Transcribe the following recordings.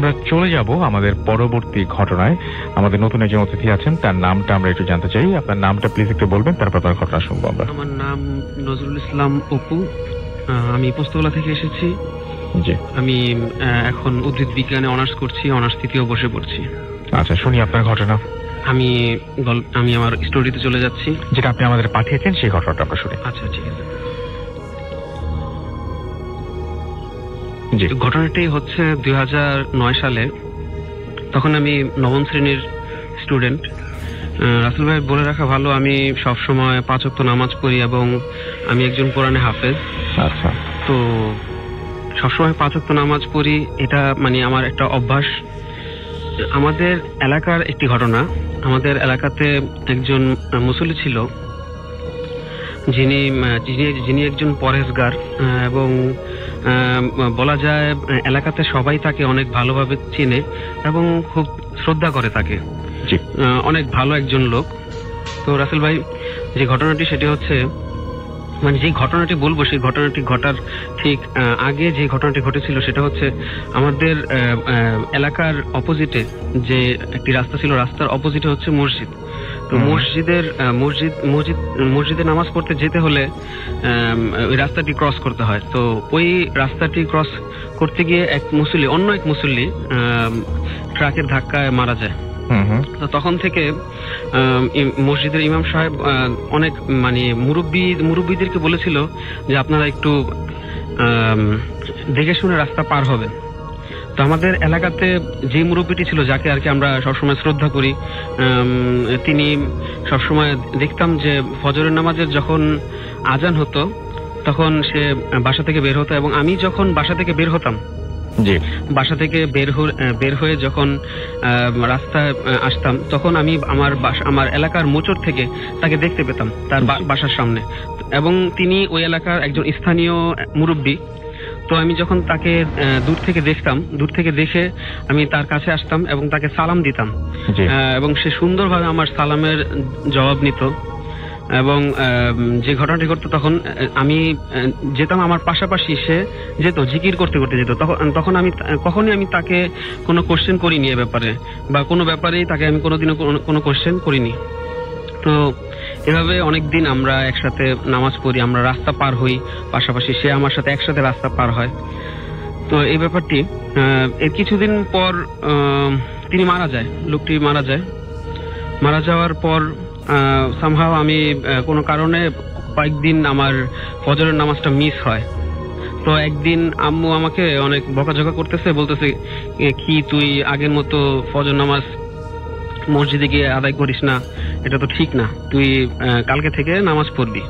আমরা চলে যাব আমাদের পরবর্তী ঘটনায়। আমাদের নতুন একজন অতিথি আছেন, তার নামটা আমরা একটু জানতে চাই। আপনার নামটা প্লিজ একটু বলবেন, তারপর আপনার ঘটনা শুনবো আমরা। আমার নাম নজরুল ইসলাম অপু। আমি পোস্তগোলা থেকে এসেছি। জি, আমি এখন উদ্ভিদ বিজ্ঞানে অনার্স করছি, অনার্স তৃতীয় বর্ষে পড়ছি। আচ্ছা, শুনি আপনার ঘটনা। আমি আমার স্টোরিতে চলে যাচ্ছি, যেটা আপনি আমাদের পাঠিয়েছেন, সেই ঘটনাটা আমরা শুনি। আচ্ছা, ঠিক আছে। ঘটনাটি হচ্ছে 2009 সালে। তখন আমি নবম শ্রেণীর স্টুডেন্ট। রাসেল ভাই বলে রাখা ভালো, আমি সবসময় 5 ওয়াক্ত নামাজ পড়ি এবং আমি একজন কোরআনে হাফেজ। আচ্ছা, তো সবসময় 5 ওয়াক্ত নামাজ পড়ি, এটা মানে আমার একটা অভ্যাস। আমাদের এলাকার একটি ঘটনা, আমাদের এলাকাতে একজন মুসল্লি ছিল যিনি একজন পরহেজগার, এবং বলা যায় এলাকাতে সবাই তাকে অনেক ভালোভাবে চেনে এবং খুব শ্রদ্ধা করে তাকে। অনেক ভালো একজন লোক। তো রাসেল ভাই, যে ঘটনাটি সেটি হচ্ছে, মানে যে ঘটনাটি বলবো সেই ঘটনাটি ঘটার ঠিক আগে যে ঘটনাটি ঘটেছিল সেটা হচ্ছে আমাদের এলাকার অপোজিটে যে একটি রাস্তা ছিল, রাস্তার অপোজিটে হচ্ছে মসজিদ। তো মসজিদে নামাজ পড়তে যেতে হলে ওই রাস্তাটি ক্রস করতে হয়। তো ওই রাস্তাটি ক্রস করতে গিয়ে অন্য এক মুসল্লি ট্রাকের ধাক্কায় মারা যায়। তো তখন থেকে মসজিদের ইমাম সাহেব অনেক মানে মুরব্বীদেরকে বলেছিল যে আপনারা একটু দেখে শুনে রাস্তা পার হবেন। তো আমাদের এলাকাতে যে মুরব্বীটি ছিল, যাকে আর কি আমরা সবসময় শ্রদ্ধা করি, তিনি সবসময় দেখতাম যে ফজরের নামাজের যখন আজান হতো তখন সে বাসা থেকে বের হতো, এবং আমি যখন বাসা থেকে বের হতাম, বাসা থেকে বের হয়ে যখন রাস্তায় আসতাম, তখন আমি আমার এলাকার মোচড় থেকে তাকে দেখতে পেতাম তার বাসার সামনে, এবং তিনি ওই এলাকার একজন স্থানীয় মুরব্বী। তো আমি যখন তাকে দূর থেকে দেখে আমি তার কাছে আসতাম এবং তাকে সালাম দিতাম, এবং সে সুন্দরভাবে আমার সালামের জবাব নিত। এবং যে ঘটনাটি ঘটতো, তখন আমি যেতাম, আমার পাশাপাশি সে যেত, জিকির করতে করতে যেত। তখন কখনই আমি তাকে কোনো কোশ্চেন করিনি এ ব্যাপারে, বা কোনো ব্যাপারেই তাকে আমি কোনোদিনও কোনো কোশ্চেন করিনি। তো এভাবে অনেকদিন আমরা একসাথে নামাজ পড়ি, আমরা রাস্তা পার হই, পাশাপাশি সে আমার সাথে একসাথে রাস্তা পার হয়। তো এই ব্যাপারটি এর কিছুদিন পর তিনি মারা যায়, লোকটি মারা যাওয়ার পর সামহাও আমি কোনো কারণে কয়েকদিন আমার ফজরের নামাজটা মিস হয়। তো একদিন আম্মু আমাকে অনেক বকাঝকা করতেছে, বলতেছে কি তুই আগের মতো ফজর নামাজ মসজিদে গিয়ে আদায় করিস না, এটা তো ঠিক না, তুই কালকে থেকে নামাজ পড়বি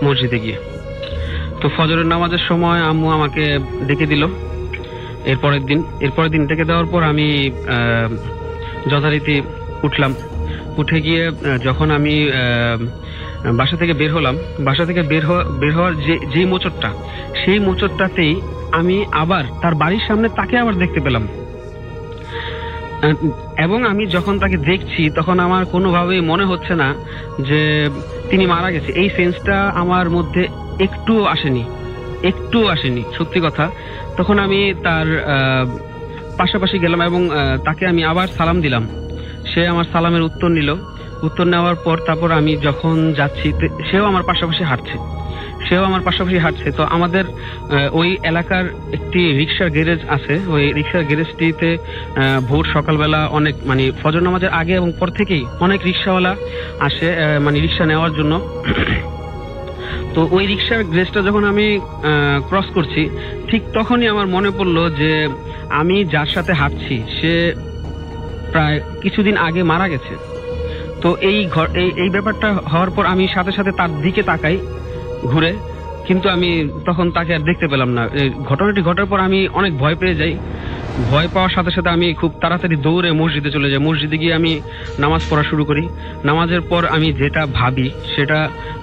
মসজিদে গিয়ে। তো ফজরের নামাজের সময় আম্মু আমাকে ডেকে দিল এরপরের দিন ডেকে দেওয়ার পর আমি যথারীতি উঠলাম। উঠে গিয়ে যখন আমি বাসা থেকে বের হলাম, বাসা থেকে বের হওয়ার যে মোচড়টা, সেই মোচড়টাতেই আমি আবার তার বাড়ির সামনে তাকে আবার দেখতে পেলাম। এবং আমি যখন তাকে দেখছি তখন আমার কোনোভাবেই মনে হচ্ছে না যে তিনি মারা গেছে। এই সেন্সটা আমার মধ্যে একটু আসেনি, সত্যি কথা। তখন আমি তার পাশাপাশি গেলাম এবং তাকে আমি আবার সালাম দিলাম। সে আমার সালামের উত্তর নেওয়ার পর তারপর আমি যখন যাচ্ছি, সেও আমার পাশাপাশি হাঁটছে। তো আমাদের ওই এলাকার একটি রিক্সার গ্যারেজ আছে, ওই রিক্সার গ্যারেজটিতে ভোর সকালবেলা অনেক মানে ফজর নামাজের আগে এবং পর থেকেই অনেক রিক্সাওয়ালা আসে মানে রিক্সা নেওয়ার জন্য। তো ওই রিক্সার গ্যারেজটা যখন আমি ক্রস করছি, ঠিক তখনই আমার মনে পড়লো যে আমি যার সাথে হাঁটছি সে প্রায় কিছুদিন আগে মারা গেছে। তো এই ব্যাপারটা হওয়ার পর আমি সাথে সাথে তার দিকে তাকাই ঘুরে, কিন্তু আমি তখন তাকে আর দেখতে পেলাম না। ঘটনাটি ঘটার পর আমি অনেক ভয় পেয়ে যাই। ভয় পাওয়ার সাথে সাথে আমি খুব তাড়াতাড়ি দৌড়ে মসজিদে চলে যাই। মসজিদে গিয়ে আমি নামাজ পড়া শুরু করি। নামাজের পর আমি যেটা ভাবি সেটা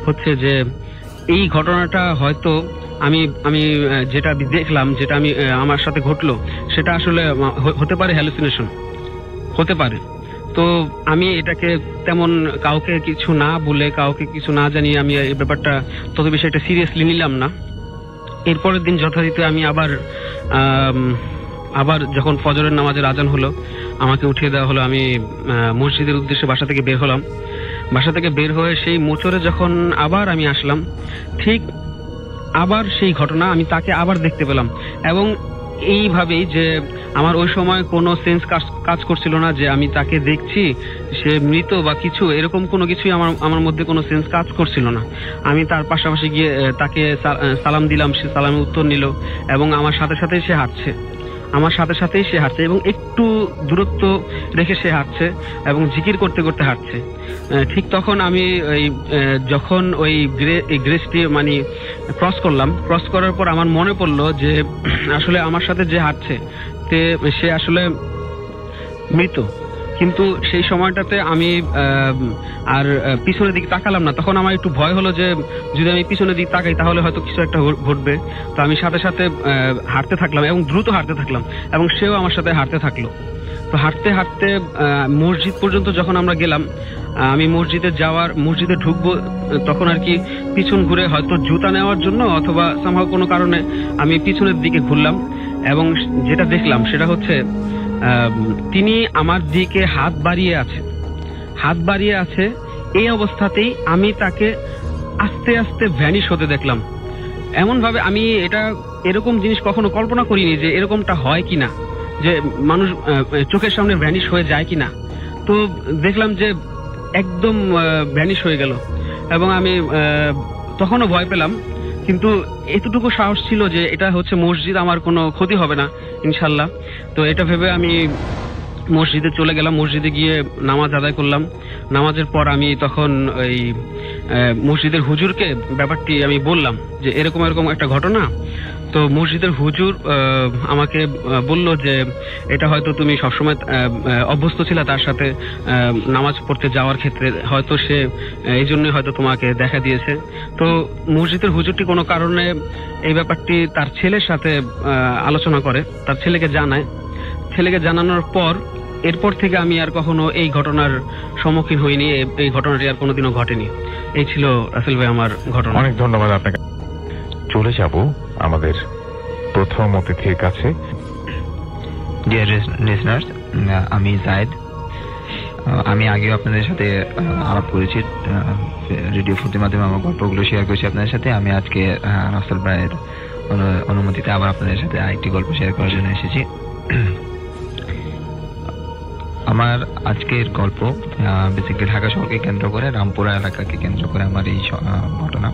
হচ্ছে যে এই ঘটনাটা হয়তো আমি যেটা দেখলাম, যেটা আমার সাথে ঘটলো, সেটা আসলে হতে পারে হ্যালুসিনেশন, হতে পারে। তো আমি এটাকে তেমন কাউকে কিছু না বলে, কাউকে কিছু না জানিয়ে আমি এই ব্যাপারটা তত বেশি এটা সিরিয়াসলি নিলাম না। এরপরের দিন যথারীতি আমি আবার যখন ফজরের নামাজের আজান হলো, আমাকে উঠিয়ে দেওয়া হলো। আমি মসজিদের উদ্দেশ্যে বাসা থেকে বের হলাম। বাসা থেকে বের হয়ে সেই মোচরে যখন আবার আমি আসলাম, ঠিক আবার সেই ঘটনা, আমি তাকে আবার দেখতে পেলাম। এবং এইভাবেই যে আমার ওই সময় কোনো সেন্স কাজ করছিল না যে আমি তাকে দেখছি, সে মৃত বা কিছু, এরকম কোনো কিছুই আমার মধ্যে কোনো সেন্স কাজ করছিল না। আমি তার পাশাপাশি গিয়ে তাকে সালাম দিলাম, সে সালামের উত্তর নিল এবং আমার সাথে সাথেই সে হাঁটছে। এবং একটু দূরত্ব রেখে সে হাঁটছে এবং জিকির করতে করতে হাঁটছে। ঠিক তখন আমি যখন ওই গ্রেসটি মানে ক্রস করার পর আমার মনে পড়লো যে আসলে আমার সাথে যে হাঁটছে সে আসলে মৃত। কিন্তু সেই সময়টাতে আমি আর পিছনের দিকে তাকালাম না। তখন আমার একটু ভয় হলো যে যদি আমি পিছনের দিকে তাকাই তাহলে হয়তো কিছু একটা ঘটবে। তো আমি সাথে সাথে হাঁটতে থাকলাম এবং দ্রুত হাঁটতে থাকলাম এবং সেও আমার সাথে হাঁটতে থাকলো। তো হাঁটতে হাঁটতে মসজিদ পর্যন্ত যখন আমরা গেলাম, আমি মসজিদে ঢুকবো তখন আর কি পিছন ঘুরে হয়তো জুতা নেওয়ার জন্য অথবা সামহাও কোনো কারণে আমি পিছনের দিকে ঘুরলাম এবং যেটা দেখলাম সেটা হচ্ছে তিনি আমার দিকে হাত বাড়িয়ে আছে। এই অবস্থাতেই আমি তাকে আস্তে আস্তে ভ্যানিশ হতে দেখলাম। এমন ভাবে আমি এরকম জিনিস কখনো কল্পনা করিনি যে এরকমটা হয় কিনা, যে মানুষ চোখের সামনে ভ্যানিশ হয়ে যায় কিনা। তো দেখলাম যে একদম ভ্যানিশ হয়ে গেল এবং আমি তখনও ভয় পেলাম, কিন্তু এতটুকু সাহস ছিল যে এটা হচ্ছে মসজিদ, আমার কোনো ক্ষতি হবে না ইনশাল্লাহ। তো এটা ভেবে আমি মসজিদে চলে গেলাম। মসজিদে গিয়ে নামাজ আদায় করলাম। নামাজের পর আমি তখন ওই মসজিদের হুজুরকে ব্যাপারটি আমি বললাম যে এরকম একটা ঘটনা। তো মসজিদের হুজুর আমাকে বলল যে এটা হয়তো তুমি সবসময় অভ্যস্ত ছিল তার সাথে নামাজ পড়তে যাওয়ার ক্ষেত্রে, হয়তো সে এই জন্যই হয়তো তোমাকে দেখা দিয়েছে। তো মসজিদের হুজুরটি কোনো কারণে এই ব্যাপারটি তার ছেলের সাথে আলোচনা করে, তার ছেলেকে জানানোর পর এরপর থেকে আমি আর কখনো এই ঘটনার সম্মুখীন হইনি। এই ঘটনাটি আর কোনোদিনও ঘটেনি। এই ছিল রাসেল ভাই আমার ঘটনা। অনেক ধন্যবাদ আপনাকে। চলে যাব আমাদের প্রথম অতিথির কাছে। ডিয়ার লিসনার্স, আমি জায়েদ। আমি আগেও আপনাদের সাথে আলাপ করেছি, রেডিও ফুটের মাধ্যমে আমার গল্পগুলো শেয়ার করেছি আপনাদের সাথে। আমি আজকে রাসেল ভাইয়ের অনুমতিতে আবার আপনাদের সাথে আরেকটি গল্প শেয়ার করার জন্য এসেছি। আমার আজকের গল্প বেসিক্যালি ঢাকা শহরকে কেন্দ্র করে, রামপুরা এলাকাকে কেন্দ্র করে আমার এই ঘটনা।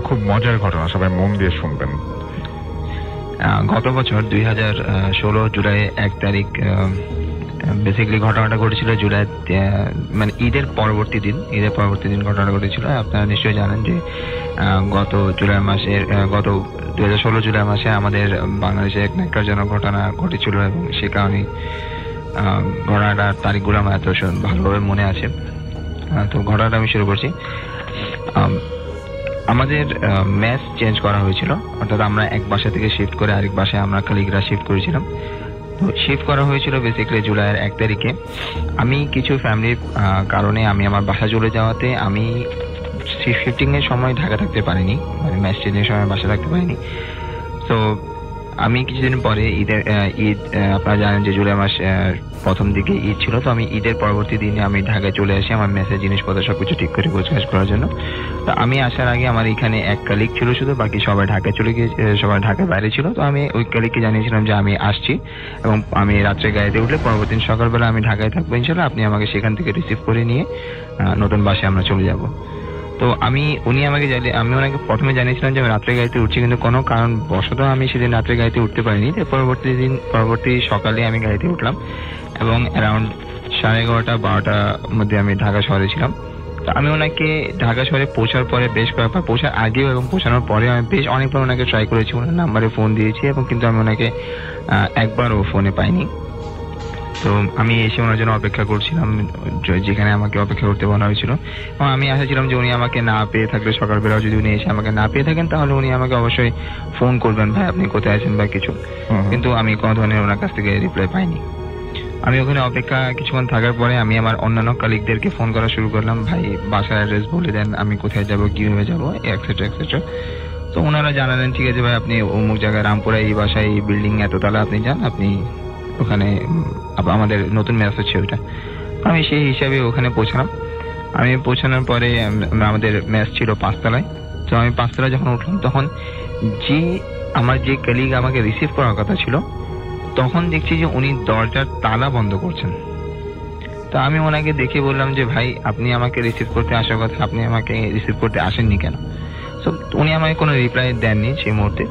খুব মজার ঘটনা, সবাই মন দিয়ে শুনবেন। গত বছর 2016 জুলাই 1 তারিখ বেসিক্যালি ঘটনাটা ঘটেছিল জুলাই, মানে ঈদের পরবর্তী দিন ঘটনাটা ঘটেছিল। আপনারা নিশ্চয়ই জানেন যে গত 2016 জুলাই মাসে আমাদের বাংলাদেশে এক ন্যাক্কারজনক ঘটনা ঘটেছিল এবং সে কারণে ঘটনাটার তারিখগুলো আমার এত ভালোভাবে মনে আছে। তো ঘটনাটা আমি শুরু করছি। আমাদের মেস চেঞ্জ করা হয়েছিল, অর্থাৎ আমরা এক বাসা থেকে শিফট করে আরেক বাসায় আমরা কালিগরা শিফট করেছিলাম। তো শিফট করা হয়েছিল বেসিক্যালি জুলাইয়ের 1 তারিখে। আমি কিছু ফ্যামিলির কারণে আমি আমার বাসা চলে যাওয়াতে আমি শিফটিং এর সময় ঢাকা থাকতে পারিনি, মানে মেস চেঞ্জের সময় বাসা থাকতে পারিনি। তো আমি কিছুদিন পরে ঈদ আপনারা জানেন যে জুলাই মাস প্রথম দিকে ঈদ ছিল। তো আমি ঈদের পরবর্তী দিনে আমি ঢাকায় চলে আসি আমার মেসের জিনিসপত্র সবকিছু ঠিক করে গোছগাছ করার জন্য। তো আমি আসার আগে আমার এখানে এক কালিগ ছিল শুধু, বাকি সবাই ঢাকায় চলে গিয়ে সবাই ঢাকার বাইরে ছিল। তো আমি ওই কালিগকে জানিয়েছিলাম যে আমি আসছি এবং আমি রাত্রে গাড়িতে উঠলে পরবর্তী দিন সকালবেলা আমি ঢাকায় থাকবো ইনশাল্লাহ, আপনি আমাকে সেখান থেকে রিসিভ করে নিয়ে নতুন বাসায় আমরা চলে যাব। তো আমি ওনাকে প্রথমে জানিয়েছিলাম যে আমি রাত্রে গাড়িতে উঠছি, কিন্তু কোনো কারণ বশত আমি সেদিন রাত্রে গাড়িতে উঠতে পারিনি। পরবর্তী সকালে আমি গাড়িতে উঠলাম এবং অ্যারাউন্ড 11:30-12টার মধ্যে আমি ঢাকা শহরে ছিলাম। তো আমি ওনাকে ঢাকা শহরে পৌঁছার পরে বেশ কয়েকবার, পৌঁছার আগেও এবং পৌঁছানোর পরে আমি বেশ অনেকবার ওনাকে ট্রাই করেছি, ওনার নাম্বারে ফোন দিয়েছি এবং কিন্তু আমি ওনাকে একবারও ফোনে পাইনি। তো আমি এসে ওনার জন্য অপেক্ষা করছিলাম যেখানে আমাকে অপেক্ষা করতে বলা হয়েছিল, এবং আমি আশাছিলাম যে উনি আমাকে না পেয়ে থাকলে সকালবেলা যদি উনি এসে আমাকে না পেয়ে থাকেন তাহলে উনি আমাকে অবশ্যই ফোন করবেন, ভাই আপনি কোথায় আছেন বা কিছু। কিন্তু আমি কোনো ধরনের ওনার কাছ থেকে রিপ্লাই পাইনি। আমি ওখানে অপেক্ষা কিছুক্ষণ থাকার পরে আমি আমার অন্যান্য কালিগদেরকে ফোন করা শুরু করলাম, ভাই বাসার অ্যাড্রেস বলে দেন, আমি কোথায় যাব, কিভাবে যাব, এক্সেট্রা এক্সেট্রা। তো ওনারা জানালেন ঠিক আছে ভাই আপনি অমুক জায়গায় রামপুরা এই বাসায় এই বিল্ডিং এততলা আপনি যান, আপনি ওখানে আমাদের নতুন মেস হচ্ছে ওইটা। আমি সেই হিসাবে ওখানে পৌঁছালাম। আমি পৌঁছানোর পরে আমাদের মেস ছিল 5 তলায়। তো আমি 5 তলায় যখন উঠলাম তখন আমার যে কলিগ আমাকে রিসিভ করার কথা ছিল তখন দেখছি যে উনি দরজার তালা বন্ধ করছেন। তো আমি ওনাকে দেখে বললাম যে ভাই আপনি আমাকে রিসিভ করতে আসার কথা, আপনি আমাকে রিসিভ করতে আসেননি কেন? তো উনি আমাকে কোনো রিপ্লাই দেননি সেই মুহূর্তে।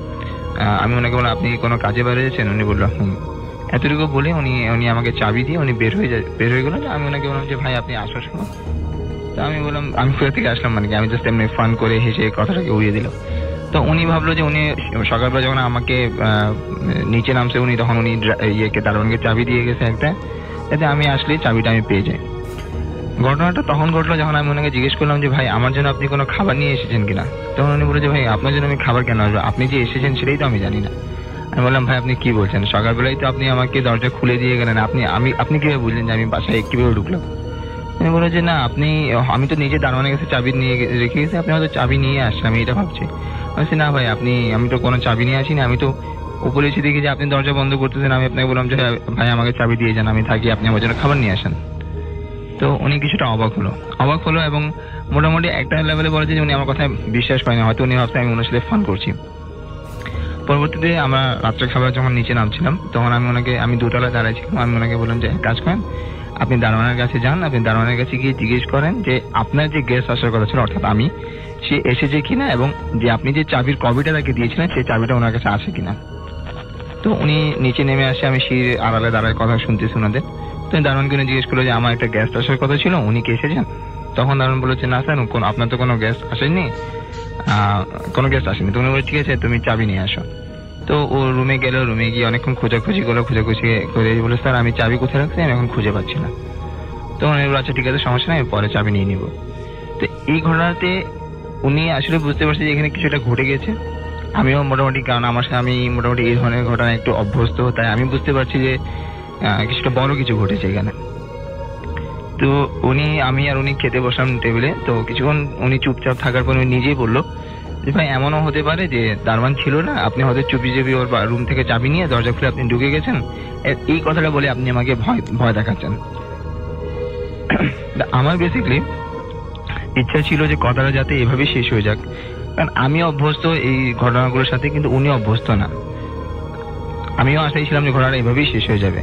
আমি ওনাকে বললাম আপনি কোনো কাজে বেরিয়েছেন? উনি বললো এতটুকু বলে উনি আমাকে চাবি দিয়ে উনি বের হয়ে গেলেন। আমি ওনাকে বললাম যে ভাই আপনি আসার সময়। তো আমি বললাম আমি কোথা থেকে আসলাম, মানে কি আমি জাস্ট এমনি ফান করে হেসে কথাটাকে উড়িয়ে দিল। তো উনি ভাবলো যে উনি সকালবেলা যখন আমাকে নিচে নামছে তখন উনি দারোয়ানকে চাবি দিয়ে গেছে একটা, যাতে আমি আসলে চাবিটা আমি পেয়ে যাই। ঘটনাটা তখন ঘটলো যখন আমি ওনাকে জিজ্ঞেস করলাম যে ভাই আমার জন্য আপনি কোনো খাবার নিয়ে এসেছেন কিনা। তখন উনি বলে যে ভাই আপনার জন্য আমি খাবার কেন আসবো, আপনি যে এসেছেন সেটাই তো আমি জানি না। আমি বললাম ভাই আপনি কি বলছেন, সকালবেলায় তো আপনি আমাকে দরজা খুলে দিয়ে গেলেন, আপনি কিভাবে বুঝলেন যে আমি বাসায় কিভাবে ঢুকলাম? উনি বলে যে না আমি তো নিজে দারোয়ানের কাছে চাবি নিয়ে রেখে গেছি, আপনি হয়তো চাবি নিয়ে আসছেন, আমি এটা ভাবছি। বলছি না ভাই আমি তো কোনো চাবি নিয়ে আসিনি, আমি তো উপরে এসে দেখি যে আপনি দরজা বন্ধ করতেছেন। আমি আপনাকে বললাম যে ভাই আমাকে চাবি দিয়ে যান, আমি থাকি, আপনি আমার জন্য খাবার নিয়ে আসেন। তো উনি কিছুটা অবাক হলো এবং মোটামুটি একটা লেভেলে বলে যে উনি আমার কথায় বিশ্বাস করেনি, হয়তো উনি ভাবছে আমি ওনার সাথে ফান করছি। পরবর্তীতে আমরা রাত্রে খাবার যখন নিচে নামছিলাম তখন আমি 2 তলায় দাঁড়াইছিলাম। আমি ওনাকে বললাম যে কাজ করেন, আপনি দারোয়ানের কাছে যান, আপনি দারোয়ানের কাছে গিয়ে জিজ্ঞেস করেন যে আপনার যে গেস্ট আসার কথা ছিল অর্থাৎ আমি, সে এসেছে কিনা এবং যে আপনি যে চাবির কবিটা তাকে দিয়েছিলেন সেই চাবিটা ওনার কাছে আছে কিনা। তো উনি নিচে নেমে আসে, আমি সেই আড়ালে দাঁড়ায় কথা শুনতেছি ওনাদের। তো দারোয়ানকে উনি জিজ্ঞেস করলো যে আমার একটা গেস্ট আসার কথা ছিল, উনি কি এসেছেন? তখন দারোয়ান বলেছে না স্যার আপনার তো কোনো গেস্ট আসেননি, কোনো গেস্ট আসেনি। তো উনি বলে ঠিক আছে তুমি চাবি নিয়ে আসো। তো ও রুমে গেল, রুমে গিয়ে অনেকক্ষণ খোঁজাখুঁজি করে বলে স্যার আমি চাবি কোথায় রাখছি, আমি এখন খুঁজে পাচ্ছি না। তো উনি বলে আচ্ছা ঠিক আছে সমস্যা নেই, পরে চাবি নিয়ে নিব। তো এই ঘটনাতে উনি আসলে বুঝতে পারছে যে এখানে কিছুটা ঘটে গেছে। আমিও মোটামুটি, কারণ আমি মোটামুটি এই ধরনের ঘটনা একটু অভ্যস্ত, তাই আমি বুঝতে পারছি যে কিছুটা বড় কিছু ঘটেছে এখানে। তো আমি আর উনি খেতে বসলাম টেবিলে। তো কিছুক্ষণ উনি চুপচাপ থাকার পর উনি নিজেই বললো যে ভাই এমনও হতে পারে যে দারোয়ান ছিল না, আপনি হয়তো চুপি ওর রুম থেকে চাবি নিয়ে দরজা খুলে আপনি ঢুকে গেছেন, এই কথাটা বলে আপনি আমাকে ভয় দেখাচ্ছেন। আমার বেসিক্যালি ইচ্ছা ছিল যে কথাটা যাতে এভাবেই শেষ হয়ে যাক, কারণ আমি অভ্যস্ত এই ঘটনাগুলোর সাথে, কিন্তু উনি অভ্যস্ত না। আমিও আশাই ছিলাম যে ঘটনাটা এভাবেই শেষ হয়ে যাবে,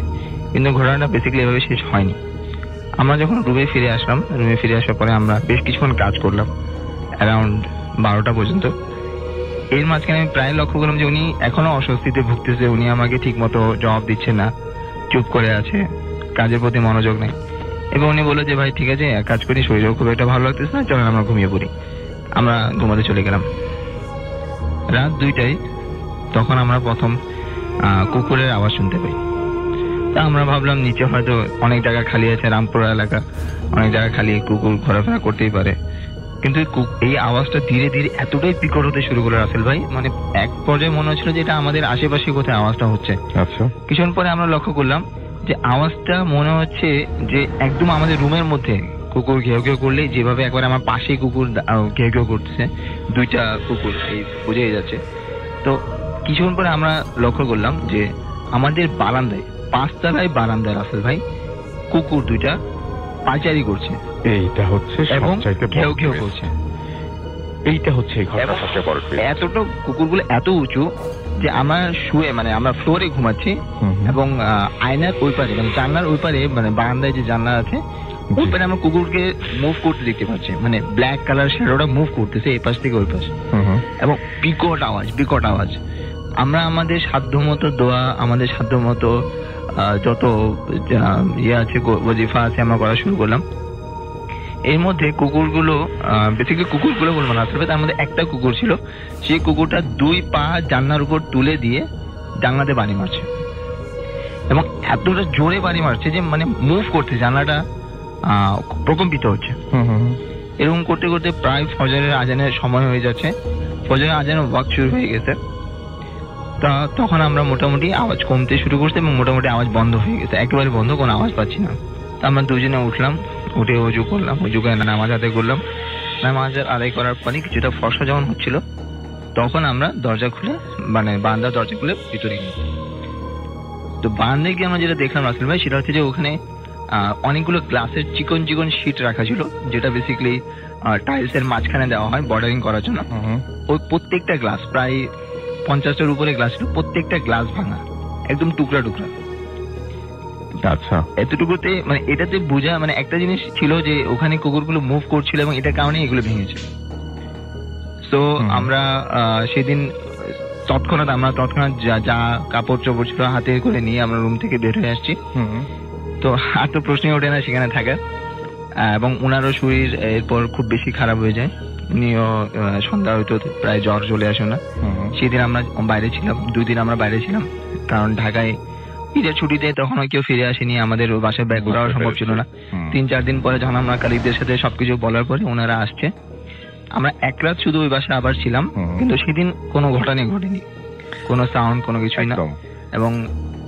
কিন্তু ঘটনাটা বেসিক্যালি এভাবে শেষ হয়নি। আমরা যখন রুমে ফিরে আসার পরে আমরা বেশ কিছুক্ষণ কাজ করলাম, অ্যারাউন্ড 12টা পর্যন্ত। এর মাঝখানে আমি প্রায় লক্ষ্য করলাম যে উনি এখনো অস্বস্তিতে ভুগতেছে, উনি আমাকে ঠিক মতো জবাব দিচ্ছে না, চুপ করে আছে, কাজের প্রতি মনোযোগ নেই। এবং উনি বললো যে ভাই ঠিক আছে এক কাজ করি, শরীরও খুব একটা ভালো লাগতেছে না, চলেন আমরা ঘুমিয়ে পড়ি। আমরা ঘুমাতে চলে গেলাম। রাত 2টায় তখন আমরা প্রথম কুকুরের আওয়াজ শুনতে পাই। তা আমরা ভাবলাম নিচে হয়তো অনেক জায়গা খালি আছে, রামপুরা এলাকা, অনেক জায়গা খালি, কুকুর ঘোরাফেরা করতেই পারে। কিন্তু এই আওয়াজটা ধীরে ধীরে এতটাই বিকট হতে শুরু করলো রাসেল ভাই, মানে এক পর্যায়ে মনে হচ্ছিল যে এটা আমাদের আশেপাশে কোথায় আওয়াজটা হচ্ছে। আচ্ছা, কিছুক্ষণ পরে আমরা লক্ষ্য করলাম যে আওয়াজটা মনে হচ্ছে যে একদম আমাদের রুমের মধ্যে কুকুর ঘেউ ঘেউ করলে যেভাবে একবার আমার পাশেই কুকুর ঘেউ ঘেউ করতেছে, 2টা কুকুর এই বোঝাই যাচ্ছে। তো কিছুক্ষণ পরে আমরা লক্ষ্য করলাম যে আমাদের বারান্দায়, 5 তলায় বারান্দায় রাসেল ভাই কুকুর 2টা পাচারি করছে, এইটা হচ্ছে এবং ঘেউ ঘেউ করছে। এইটা হচ্ছে এতটা কুকুরগুলো এত উঁচু যে আমরা আমরা ফ্লোরে ঘুমাচ্ছি এবং আয়নার ওই পারে, মানে জানলার ওই পারে, মানে বারান্দায় যে জানলা আছে ওই পারে আমরা কুকুরকে মুভ করতে দেখতে পাচ্ছি, মানে ব্ল্যাক কালার শ্যাডোটা মুভ করতেছে এই পাশ থেকে ওই পাশ, এবং বিকট আওয়াজ। আমরা আমাদের সাধ্যমতো দোয়া, আমাদের সাধ্যমতো যত আছে ওজিফা আছে আমরা করা শুরু করলাম। এর মধ্যে কুকুরগুলো বলবো না, আসলে তার মধ্যে একটা কুকুর ছিল, সেই কুকুরটা 2 পা জানলার উপর তুলে দিয়ে জানলাতে বাড়ি মারছে, এবং এতটা জোরে বাড়ি মারছে যে মানে মুভ করছে, জানলাটা প্রকম্পিত হচ্ছে। এরকম করতে করতে প্রায় ফজরের আজানের সময় হয়ে যাচ্ছে, ফজরের আজানের ওয়াক্ত শুরু হয়ে গেছে। তা তখন আমরা মোটামুটি আওয়াজ কমতে শুরু করছি এবং মোটামুটি আওয়াজ বন্ধ হয়ে গেছে, একেবারে বন্ধ, কোনো আওয়াজ পাচ্ছি না। তা আমরা দুজনে উঠলাম, উঠে অজু করলাম, অজু করে নামাজ আদায় করলাম। নামাজ আদায় করার পরে কিছুটা ফর্সা যখন হচ্ছিল তখন আমরা দরজা খুলে মানে বারান্দার দরজা খুলে ভিতরে গেলাম। তো বারান্দায় গিয়ে আমরা যেটা দেখলাম রাসেল ভাই, সেটা হচ্ছে যে ওখানে অনেকগুলো গ্লাসের চিকন চিকন শিট রাখা ছিল, যেটা বেসিক্যালি টাইলসের মাঝখানে দেওয়া হয় বর্ডারিং করার জন্য। ওই প্রত্যেকটা গ্লাস প্রায় 50টার উপরে গ্লাস ছিল, প্রত্যেকটা গ্লাস ভাঙা, একদম টুকরা টুকরা। আচ্ছা, এতটুকুতে মানে এটাতে বোঝা মানে একটা জিনিস ছিল যে ওখানে কুকুরগুলো মুভ করছিল এবং এটার কারণে এগুলো ভেঙেছে। তো আমরা সেদিন তৎক্ষণাৎ যা কাপড় চোপড় ছিল হাতে করে নিয়ে আমরা রুম থেকে বের হয়ে আসছি। তো আর তো প্রশ্নই ওঠে না সেখানে থাকার, এবং ওনারও শরীর এরপর খুব বেশি খারাপ হয়ে যায়। উনিও সন্ধ্যা হয়তো প্রায় জ্বর চলে আসে না। সেদিন আমরা বাইরে ছিলাম, 2 দিন আমরা বাইরে ছিলাম, কারণ ঢাকায় ঈদের ছুটিতে তখন কেউ ফিরে আসেনি, আমাদের বাসায় ব্যাগ করাও সম্ভব ছিল না। 3-4 দিন পরে যখন আমরা কালিকদের সাথে সবকিছু বলার পরে ওনারা আসছে, আমরা 1 রাত শুধু ওই বাসায় আবার ছিলাম, কিন্তু সেদিন কোনো ঘটনাই ঘটেনি, কোনো সাউন্ড কোনো কিছুই না। এবং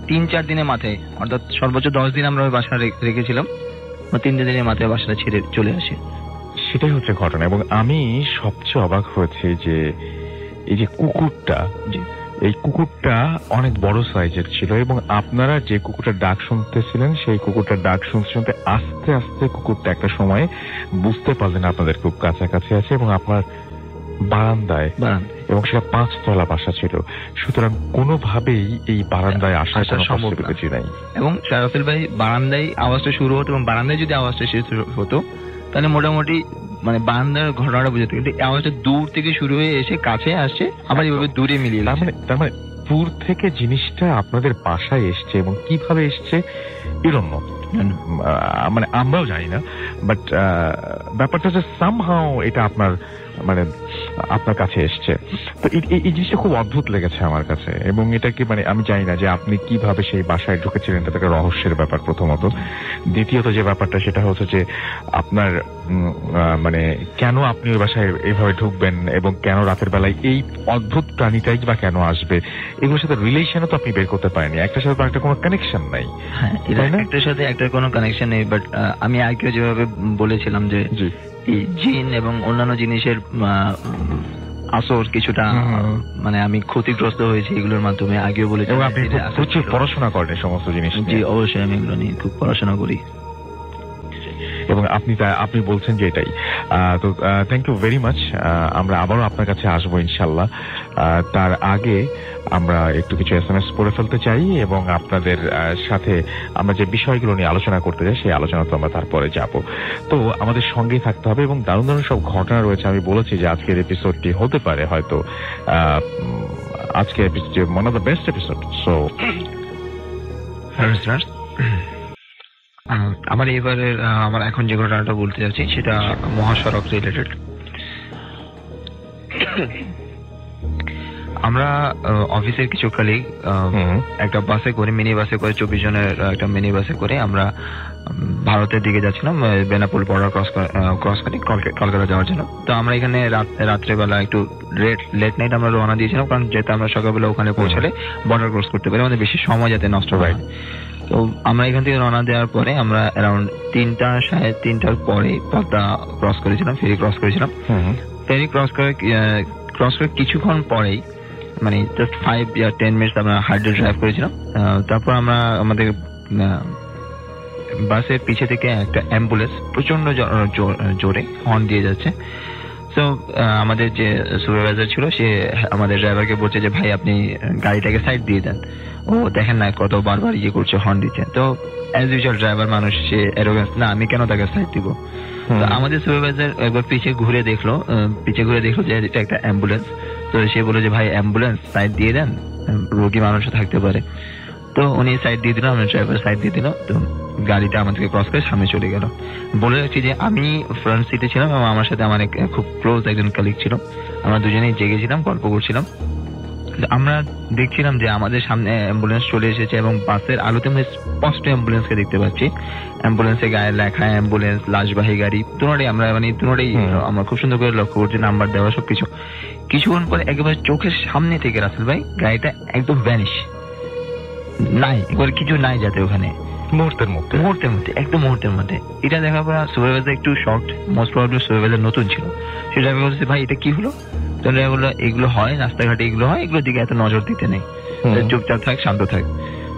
3-4 দিনের মাথায়, অর্থাৎ সর্বোচ্চ 10 দিন আমরা ওই বাসা রেখেছিলাম, 3 দিনের মাথায় বাসাটা ছেড়ে চলে আসে। সেটাই হচ্ছে ঘটনা। এবং আমি সবচেয়ে অবাক হয়েছে যে এই যে কুকুরটা, এই কুকুরটা অনেক বড় সাইজের ছিল, এবং আপনারা যে কুকুরটার ডাক শুনতেছিলেন সেই কুকুরটার ডাক শুনতে শুনতে আস্তে আস্তে কুকুরটা একটা সময় বুঝতে পারলেন আপনাদের খুব কাছাকাছি আছে এবং আপনার বারান্দায়, এবং সেটা 5 তলা বাসা ছিল। সুতরাং কোনোভাবেই এই বারান্দায় আসার কোনো পসিবিলিটি নাই। এবং রাসেল ভাই বারান্দায় আওয়াজটা শুরু হতো, এবং বারান্দায় যদি আওয়াজটা শেষ হতো তাহলে মোটামুটি মানে বারান্দার ঘটনাটা বুঝতে, কিন্তু আওয়াজটা দূর থেকে শুরু হয়ে এসে কাছে আসছে, আবার এভাবে দূরে মিলিয়ে তার মানে দূর থেকে জিনিসটা আপনাদের বাসায় এসছে, এবং কিভাবে এসছে এরকম মানে আমরাও জানি না, বাট ব্যাপারটা হচ্ছে সামহাও এটা আপনার মানে আপনার কাছে এসছে। তো এই জিনিসটা খুব অদ্ভুত লেগেছে আমার কাছে, এবং এটাকে মানে আমি জানি না যে আপনি কিভাবে সেই বাসায় ঢুকেছিলেন, এটা একটা রহস্যের ব্যাপার প্রথমত। দ্বিতীয়ত যে ব্যাপারটা সেটা হচ্ছে যে আপনার মানে কেন আপনি ওই বাসায় এইভাবে ঢুকবেন, এবং কেন রাতের বেলায় এই অদ্ভুত প্রাণীটাই বা কেন আসবে, এগুলোর সাথে রিলেশনও তো আপনি বের করতে পারেনি, একটার সাথে একটা কোনো কানেকশন নাই। হ্যাঁ, একটার সাথে একটার কোনো কানেকশন নেই, বাট আমি আগেও যেভাবে বলেছিলাম যে জিন এবং অন্যান্য জিনিসের আসর কিছুটা মানে আমি ক্ষতিগ্রস্ত হয়েছি এগুলোর মাধ্যমে, আগেও বলেছি। আপনি প্রচুর পড়াশোনা করেন সমস্ত জিনিস। জি অবশ্যই, আমি এগুলো নিয়ে খুব পড়াশোনা করি, এবং আপনি বলছেন যে এটাই। তো থ্যাংক ইউ ভেরি মাচ। আমরা আবারও আপনার কাছে আসবো ইনশাল্লাহ। তার আগে আমরা একটু কিছু SMS পড়ে ফেলতে চাই, এবং আপনাদের সাথে আমরা যে বিষয়গুলো নিয়ে আলোচনা করতে চাই সেই আলোচনা তো আমরা তারপরে যাব। তো আমাদের সঙ্গেই থাকতে হবে, এবং দারুণ দারুণ সব ঘটনা রয়েছে। আমি বলেছি যে আজকের এপিসোডটি হতে পারে হয়তো আজকের episode one of the best episode. So আমার এবারে আমার এখন যে ঘটনাটা বলতে যাচ্ছি সেটা মহাসড়ক রিলেটেড। আমরা অফিসের কিছু কালিগ একটা বাসে করে, মিনি বাসে করে, 24 জনের একটা মিনি বাসে করে আমরা ভারতের দিকে যাচ্ছিলাম, বেনাপোল বর্ডার ক্রস করে কলকাতা যাওয়ার জন্য। তো আমরা এখানে রাত্রেবেলা একটু লেট নাইট আমরা রওনা দিয়েছিলাম, কারণ যেহেতু আমরা সকালবেলা ওখানে পৌঁছালে বর্ডার ক্রস করতে পারি, আমাদের বেশি সময় যাতে নষ্ট হয়। তো আমরা এখান থেকে রওনা দেওয়ার পরে আমরা অ্যারাউন্ড 3:30 পরে পদ্মা ক্রস করেছিলাম, ফেরি ক্রস করেছিলাম। ফেরি ক্রস করে কিছুক্ষণ পরেই মানে জাস্ট 5-10 মিনিটস আমরা হার্ডলি ড্রাইভ করেছিলাম। তারপর আমরা আমাদের বাসের পিছে থেকে একটা অ্যাম্বুলেন্স প্রচন্ড জোরে হর্ন দিয়ে যাচ্ছে। তো আমাদের যে সুপারভাইজার ছিল সে আমাদের ড্রাইভারকে বলছে যে ভাই আপনি গাড়িটাকে সাইড দিয়ে দেন, ও দেখেন না কত বারবার ইয়ে করছে, হর্ন দিচ্ছে। তো অ্যাজ ইউজুয়াল ড্রাইভার মানুষ, সে অ্যারোগেন্স, না আমি কেন তাকে সাইড দিব। তো আমাদের সুপারভাইজার একবার পিছে ঘুরে দেখলো যে এটা একটা অ্যাম্বুলেন্স। তো সে বলে যে ভাই অ্যাম্বুলেন্স সাইড দিয়ে দেন, রোগী মানুষও থাকতে পারে। তো উনি সাইড দিয়ে দিল, আমার ড্রাইভার সাইড দিয়ে দিল। তো গাড়িটা আমাদেরকে ক্রস করে সামনে চলে গেল। বলে রাখছি যে আমি ফ্রন্ট সিটে ছিলাম এবং আমার সাথে আমার খুব ক্লোজ একজন কালিগ ছিল। আমরা দুজনেই জেগেছিলাম, গল্প করছিলাম। আমরা দেখছিলাম যে আমাদের সামনে অ্যাম্বুলেন্স চলে এসেছে, এবং বাসের আলোতে আমরা স্পষ্ট অ্যাম্বুলেন্সকে দেখতে পাচ্ছি। অ্যাম্বুলেন্সের গায়ে লেখা অ্যাম্বুলেন্স, লাশবাহী গাড়ি, দুটোটাই আমরা খুব সুন্দর করে লক্ষ্য করছি, নাম্বার দেওয়া সবকিছু। কিছুক্ষণ পরে একেবারে চোখের সামনে থেকে রাসেল ভাই গাড়িটা একদম ভ্যানিশ, নাই, এবার কিছু নাই যাতে ওখানে, মুহূর্তের মধ্যে। এটা দেখার পর সুপারভাইজার একটু শকড, মোস্ট প্রবাবলি সুপারভাইজার নতুন ছিল। সে ড্রাইভার বলছে ভাই এটা কি হলো। তাহলে এগুলো হয় রাস্তাঘাটে, এগুলো হয়, এগুলোর দিকে এত নজর দিতে নেই, চুপচাপ থাক, শান্ত থাক।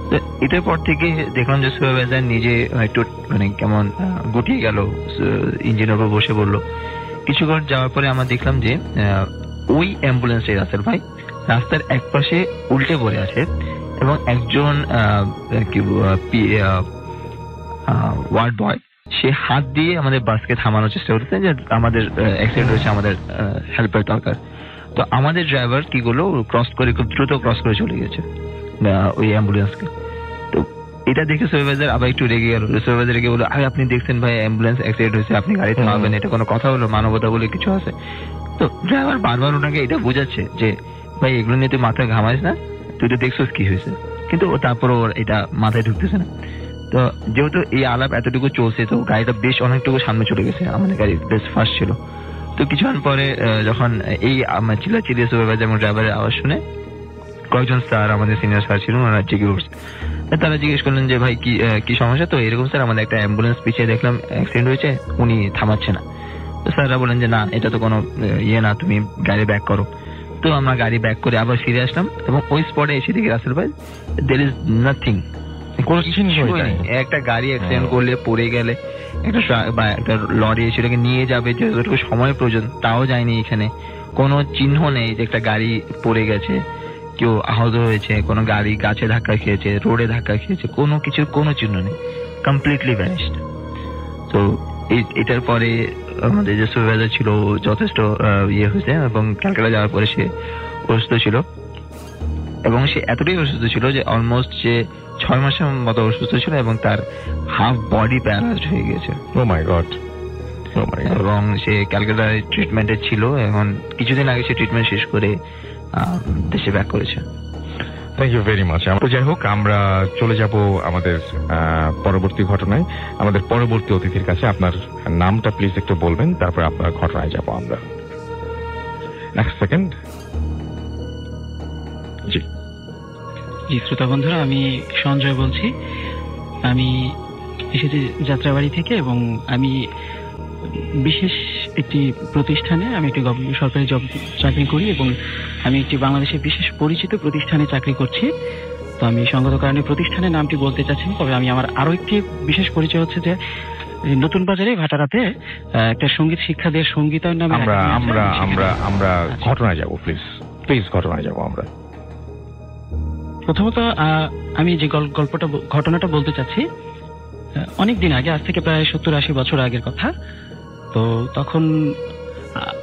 তো এটার পর থেকে দেখলাম যে সুপারভাইজার নিজে একটু মানে কেমন গুটিয়ে গেল, ইঞ্জিনের উপর বসে বললো। কিছুক্ষণ যাওয়ার পরে আমরা দেখলাম যে ওই অ্যাম্বুলেন্সে রাসেল ভাই রাস্তার এক পাশে উল্টে পড়ে আছে এবং একজন ওয়ার্ড বয় সে হাত দিয়ে আমাদের বাসকে থামানোর চেষ্টা করছে যে আমাদের অ্যাক্সিডেন্ট হয়েছে, আমাদের হেল্পের দরকার। তো আমাদের ড্রাইভার কি করলো, ক্রস করে খুব দ্রুত ক্রস করে চলে গেছে ওই অ্যাম্বুলেন্সকে। তো এটা দেখে সুপারভাইজার আবার একটু রেগে গেল। সুপারভাইজার রেগে বললো, আরে আপনি দেখছেন ভাই অ্যাম্বুলেন্স অ্যাক্সিডেন্ট হয়েছে, আপনি গাড়ি থামাবেন, এটা কোনো কথা হলো? মানবতা বলে কিছু আছে? তো ড্রাইভার বারবার ওনাকে এটা বোঝাচ্ছে যে ভাই এগুলো নিয়ে তুই মাথায় ঘামাইস না, তুই তো দেখছিস কি হয়েছে, কিন্তু তারপর ওর এটা মাথায় ঢুকতেছে না। তো যেহেতু এই আলাপ এতটুকু চলছে, তো গাড়িটা বেশ অনেকটুকু সামনে চলে গেছে, আমাদের গাড়ি বেশ ফাস্ট ছিল। তো কিছুক্ষণ পরে যখন এই চিল্লাচিল্লি সুপারভাইজার এবং ড্রাইভারের আওয়াজ শুনে কয়েকজন স্যার, আমাদের সিনিয়র স্যার ছিলেন, ওনারা জেগে উঠছে। তারা জিজ্ঞেস করলেন যে ভাই কি সমস্যা? তো এরকম স্যার আমাদের একটা অ্যাম্বুলেন্স পিছিয়ে দেখলাম অ্যাক্সিডেন্ট হয়েছে, উনি থামাচ্ছে না। তো স্যাররা বলেন যে না, এটা তো কোনো না, তুমি গাড়ি ব্যাক করো। তো আমরা গাড়ি ব্যাক করে আবার ফিরে আসলাম এবং ওই স্পটে এসে দেখি রাসেল ভাই দেয়ার ইজ নাথিং, কোনো কিছুই নেই। একটা গাড়ি অ্যাক্সিডেন্ট করলে, পড়ে গেলে একটা লরি সেটাকে নিয়ে যাবে, যতটুকু সময় প্রয়োজন তাও যায়নি। এখানে কোনো চিহ্ন নেই যে একটা গাড়ি পড়ে গেছে, কেউ আহত হয়েছে, কোনো গাড়ি গাছে ধাক্কা খেয়েছে, রোডে ধাক্কা খেয়েছে, কোনো কিছুর কোনো চিহ্ন নেই, কমপ্লিটলি ভ্যানিশড। তো এটার পরে আমাদের যে সুপারভাইজার ছিল যথেষ্ট হয়েছে এবং ক্যালকাটা যাওয়ার পরে সে অসুস্থ ছিল এবং সে এতটাই অসুস্থ ছিল যে অলমোস্ট সে 6 মাসের মতো অসুস্থ ছিল এবং তার হাফ বডি প্যারালাইজড হয়ে গেছে। ও মাই গড। এবং সে ক্যালকাটায় ট্রিটমেন্টে ছিল, এখন কিছুদিন আগে সে ট্রিটমেন্ট শেষ করে দেশে ব্যাক করেছে। Thank you very much. তো যাই হোক, আমরা চলে যাব আমাদের পরবর্তী ঘটনায়, আমাদের পরবর্তী অতিথির কাছে। আপনার নামটা প্লিজ একটু বলবেন, তারপর আপনার ঘটনায় যাব আমরা। Next second. জি শ্রোতা বন্ধুরা, আমি সঞ্জয় বলছি। আমি এসেছি যাত্রাবাড়ি থেকে এবং আমি বিশেষ একটি প্রতিষ্ঠানে, আমি একটি সরকারি জব চাকরি করি এবং আমি একটি বাংলাদেশের বিশেষ পরিচিত প্রতিষ্ঠানে চাকরি করছি। তো আমি সঙ্গত কারণে প্রতিষ্ঠানের নামটি বলতে চাচ্ছি, তবে আমি আমার আরো একটি বিশেষ পরিচয় হচ্ছে যে নতুন বাজারে ভাটারাতে একটা সঙ্গীত শিক্ষা দিয়ে সঙ্গীতায়ন নামে আমরা ঘটনায় যাব। প্লিজ ঘটনায় যাব আমরা। প্রথমত আমি যে ঘটনাটা বলতে চাচ্ছি, অনেক দিন আগে, আজ থেকে প্রায় 70-80 বছর আগের কথা। তো তখন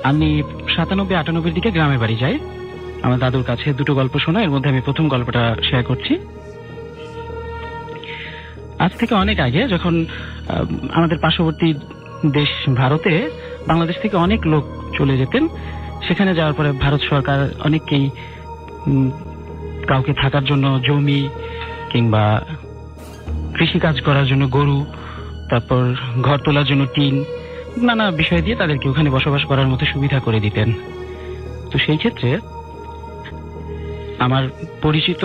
আমি 97-98 দিকে গ্রামের বাড়ি যাই আমার দাদুর কাছে। দুটো গল্প শোনা, এর মধ্যে আমি প্রথম গল্পটা শেয়ার করছি। আজ থেকে অনেক আগে, যখন আমাদের পার্শ্ববর্তী দেশ ভারতে বাংলাদেশ থেকে অনেক লোক চলে যেতেন, সেখানে যাওয়ার পরে ভারত সরকার অনেককেই কাউকে থাকার জন্য জমি কিংবা কৃষিকাজ করার জন্য গরু, তারপর ঘর তোলার জন্য টিন, নানা বিষয় দিয়ে তাদেরকে ওখানে বসবাস করার মতো সুবিধা করে দিতেন। তো সেই ক্ষেত্রে আমার পরিচিত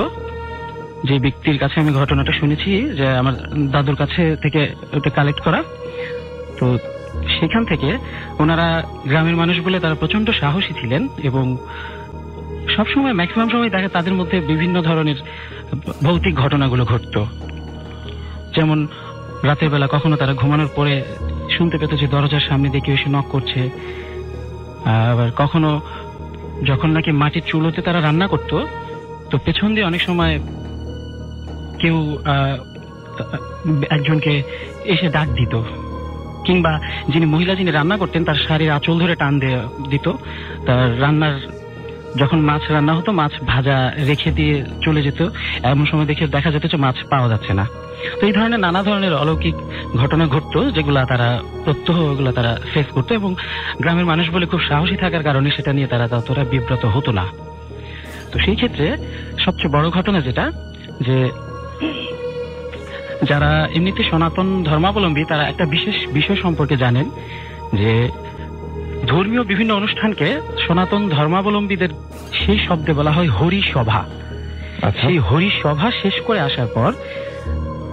যে ব্যক্তির কাছে আমি ঘটনাটা শুনেছি, যে আমার দাদুর কাছে থেকে ওটা কালেক্ট করা, তো সেখান থেকে ওনারা গ্রামের মানুষ বলে তারা প্রচন্ড সাহসী ছিলেন এবং সবসময় ম্যাক্সিমাম সময় দেখা তাদের মধ্যে বিভিন্ন ধরনের ভৌতিক ঘটনাগুলো ঘটতো। যেমন রাতের বেলা কখনো তারা ঘুমানোর পরে শুনতে পেত যে দরজার সামনে দিয়ে কেউ এসে নক করছে। আবার কখনো যখন নাকি মাটির চুলোতে তারা রান্না করতো, তো পেছন দিয়ে অনেক সময় কেউ একজনকে এসে ডাক দিত, কিংবা মহিলা যিনি রান্না করতেন তার শাড়ির আঁচল ধরে টান দিত। তার রান্নার যখন মাছ রান্না হতো, মাছ ভাজা রেখে দিয়ে চলে যেত, এমন সময় দেখা যেত যে মাছ পাওয়া যাচ্ছে না। তো এই ধরনের নানা ধরনের অলৌকিক ঘটনা ঘটতো, যেগুলা তারা প্রত্যহগুলো তারা ফেস করতো এবং গ্রামের মানুষ বলে খুব সাহসী থাকার কারণে সেটা নিয়ে তারা ততটা বিব্রত হতো না। তো সেই ক্ষেত্রে সবচেয়ে বড় ঘটনা যেটা, যে যারা এমনিতে সনাতন ধর্মাবলম্বী তারা একটা বিশেষ বিষয় সম্পর্কে জানেন, যে ধর্মীয় বিভিন্ন অনুষ্ঠানকে সনাতন ধর্মাবলম্বীদের সেই শব্দে বলা হয় হরিসভা। সেই হরিসভা শেষ করে আসার পর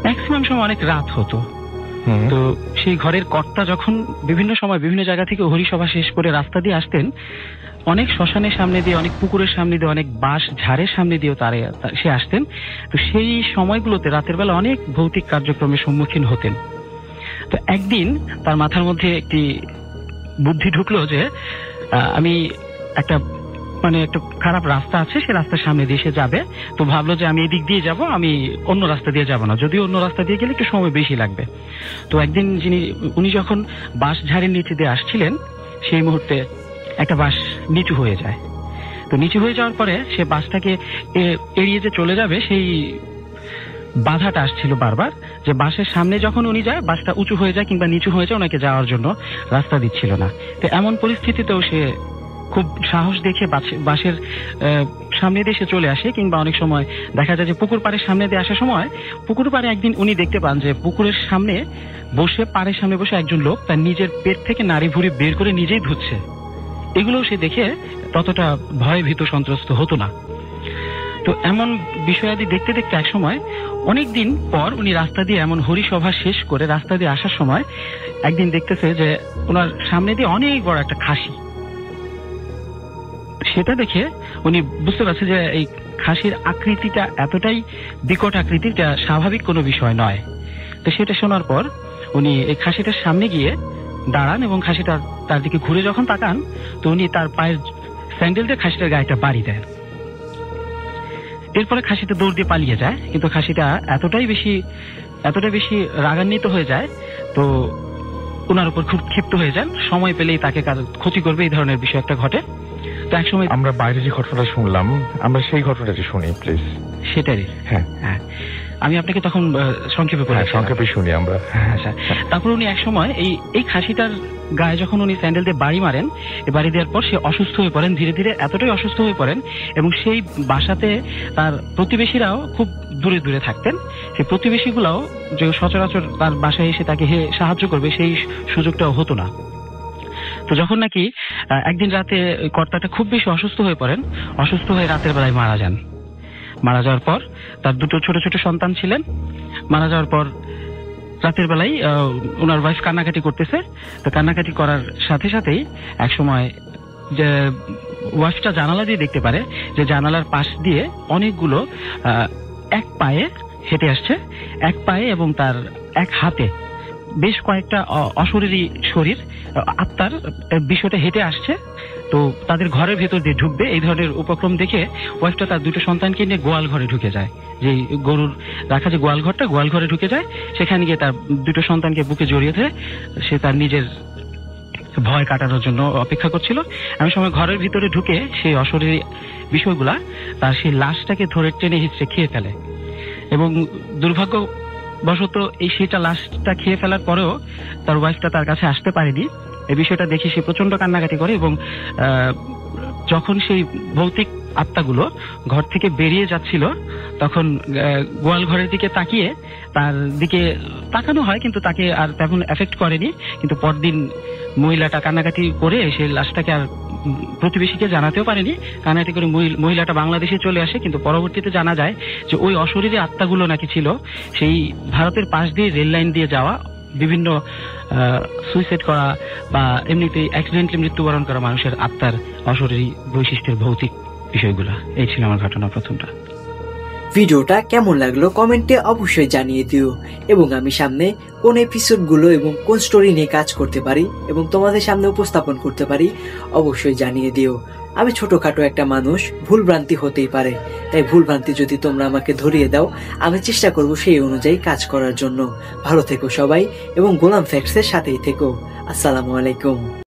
ম্যাক্সিমাম সময় অনেক রাত হতো। তো সেই ঘরের কর্তা যখন বিভিন্ন সময় বিভিন্ন জায়গা থেকে হরিসভা শেষ করে রাস্তা দিয়ে আসতেন, অনেক শ্মশানের সামনে দিয়ে, অনেক পুকুরের সামনে দিয়ে, অনেক বাঁশ ঝাড়ের সামনে দিয়েও সে আসতেন। তো সেই সময়গুলোতে রাতের বেলা অনেক ভৌতিক কার্যক্রমের সম্মুখীন হতেন। তো একদিন তার মাথার মধ্যে একটি বুদ্ধি ঢুকলো যে আমি একটা খারাপ রাস্তা আছে, সে রাস্তার সামনে দিয়ে সে যাবে। তো ভাবলো যে আমি এদিক দিয়ে যাব, আমি অন্য রাস্তা দিয়ে যাব না, যদিও অন্য রাস্তা দিয়ে গেলে একটু সময় বেশি লাগবে। তো একদিন উনি যখন বাঁশ ঝাড়ের নিচে দিয়ে আসছিলেন, সেই মুহূর্তে একটা বাঁশ নিচু হয়ে যায়। তো নিচু হয়ে যাওয়ার পরে সে বাঁশটাকে এড়িয়ে যে চলে যাবে, সেই বাধাটা আসছিল বারবার, যে বাঁশের সামনে যখন উনি যায় বাঁশটা উঁচু হয়ে যায় কিংবা নিচু হয়ে যায়, ওনাকে যাওয়ার জন্য রাস্তা দিচ্ছিল না। তো এমন পরিস্থিতিতেও সে খুব সাহস দেখে বাঁশের সামনে দিয়ে সে চলে আসে। কিংবা অনেক সময় দেখা যায় যে পুকুর পাড়ের সামনে দিয়ে আসার সময়, পুকুর পাড়ে একদিন উনি দেখতে পান যে পুকুরের সামনে বসে, পাড়ের সামনে বসে একজন লোক তার নিজের পেট থেকে নাড়ি ভুড়ি বের করে নিজেই ধুচ্ছে। এগুলো সে দেখে ততটা ভয়ে ভীত সন্ত্রস্ত হতো না। তো এমন বিষয়াদি দেখতে দেখতে এক সময় অনেকদিন পর উনি রাস্তা দিয়ে, এমন হরিসভা শেষ করে রাস্তা দিয়ে আসার সময় একদিন দেখতেছে যে ওনার সামনে দিয়ে অনেক বড় একটা খাসি। সেটা দেখে উনি বুঝতে পারছে যে এই খাসির আকৃতিটা এতটাই বিকট আকৃতির, যা স্বাভাবিক কোনো বিষয় নয়। তো সেটা শোনার পর উনি এই খাসিটার সামনে গিয়ে দাঁড়ান এবং খাসিটা তার দিকে ঘুরে যখন তাকান, তো উনি তার পায়ের স্যান্ডেল দিয়ে খাসিটার গায়েটা বাড়ি দেন। এরপরে খাসিটা দৌড় দিয়ে পালিয়ে যায়, কিন্তু খাসিটা এতটাই বেশি রাগান্বিত হয়ে যায়, তো ওনার উপর খুব ক্ষিপ্ত হয়ে যান। সময় পেলেই তাকে ক্ষতি করবে, এই ধরনের বিষয় একটা ঘটে। তো এক সময় আমরা বাইরে যে ঘটনাটা শুনলাম, আমরা সেই ঘটনাটি শুনি প্লিজ। সেটাই, হ্যাঁ, আমি আপনাকে তখন সংক্ষেপে শুনি আমরা। আচ্ছা, তারপর উনি এক সময় এই খাসিটার গায়ে যখন উনি স্যান্ডেল দিয়ে বাড়ি মারেন, বাড়ি দেওয়ার পর সে অসুস্থ হয়ে পড়েন, ধীরে ধীরে এতটাই অসুস্থ হয়ে পড়েন, এবং সেই বাসাতে তার প্রতিবেশীরাও খুব দূরে দূরে থাকতেন। সেই প্রতিবেশীগুলাও যে সচরাচর তার বাসায় এসে তাকে সাহায্য করবে, সেই সুযোগটাও হতো না। তো যখন নাকি একদিন রাতে কর্তাটা খুব বেশি অসুস্থ হয়ে পড়েন, অসুস্থ হয়ে রাতের বেলায় মারা যান। মারা যাওয়ার পর তার দুটো ছোট ছোট সন্তান ছিলেন। মারা যাওয়ার পর রাতের বেলায় ওনার ওয়াইফ কান্নাকাটি করতেছে। তো কান্নাকাটি করার সাথে সাথেই এক সময় যে ওয়াইফটা জানালা দিয়ে দেখতে পারে যে জানালার পাশ দিয়ে অনেকগুলো এক পায়ে হেঁটে আসছে, এক পায়ে এবং তার এক হাতে বেশ কয়েকটা অশরীরী শরীর, আত্মার বিষয়টা হেঁটে আসছে। তো তাদের ঘরের ভেতর দিয়ে ঢুকবে, এই ধরনের উপক্রম দেখে ওয়াইফটা তার দুটো সন্তানকে নিয়ে গোয়াল ঘরে ঢুকে যায়। যে গরুর রাখা যে গোয়াল ঘরে ঢুকে যায়, সেখানে গিয়ে তার দুটো সন্তানকে বুকে জড়িয়ে ধরে সে তার নিজের ভয় কাটানোর জন্য অপেক্ষা করছিল। এমন সময় ঘরের ভিতরে ঢুকে সেই অশরীরী বিষয়গুলা তার সেই লাশটাকে ধরে টেনে হিঁচড়ে খেয়ে ফেলে, এবং দুর্ভাগ্যবশত সেটা লাশটা খেয়ে ফেলার পরেও তার ওয়াইফটা তার কাছে আসতে পারেনি। এই বিষয়টা দেখে সে প্রচন্ড কান্নাকাটি করে, এবং যখন সেই ভৌতিক আত্মাগুলো ঘর থেকে বেরিয়ে যাচ্ছিল, তখন গোয়াল ঘরের দিকে তাকিয়ে তার দিকে তাকানো হয়, কিন্তু তাকে আর তেমন এফেক্ট করেনি। কিন্তু পরদিন মহিলাটা কান্নাকাটি করে সেই লাশটাকে আর প্রতিবেশীকে জানাতেও পারেনি। কান্নাকাটি করে মহিলাটা বাংলাদেশে চলে আসে, কিন্তু পরবর্তীতে জানা যায় যে ওই অশরীরী আত্মাগুলো নাকি ছিল সেই ভারতের পাশ দিয়ে রেল লাইন দিয়ে যাওয়া, বিভিন্ন সুইসাইড করা বা এমনিতে অ্যাক্সিডেন্টলি মৃত্যুবরণ করা মানুষের আত্মার অশরীরী বৈশিষ্ট্যের ভৌতিক বিষয়গুলো। এই ছিল আমার ঘটনা প্রথমটা। ভিডিওটা কেমন লাগলো কমেন্টে অবশ্যই জানিয়ে দিও, এবং আমি সামনে কোন এপিসোডগুলো এবং কোন স্টোরি নিয়ে কাজ করতে পারি এবং তোমাদের সামনে উপস্থাপন করতে পারি অবশ্যই জানিয়ে দিও। আমি ছোটখাটো একটা মানুষ, ভুলভ্রান্তি হতেই পারে, তাই ভুলভ্রান্তি যদি তোমরা আমাকে ধরিয়ে দাও, আমি চেষ্টা করব সেই অনুযায়ী কাজ করার জন্য। ভালো থেকো সবাই, এবং গোলাম ফ্যাক্টসের সাথেই থেকো। আসসালামু আলাইকুম।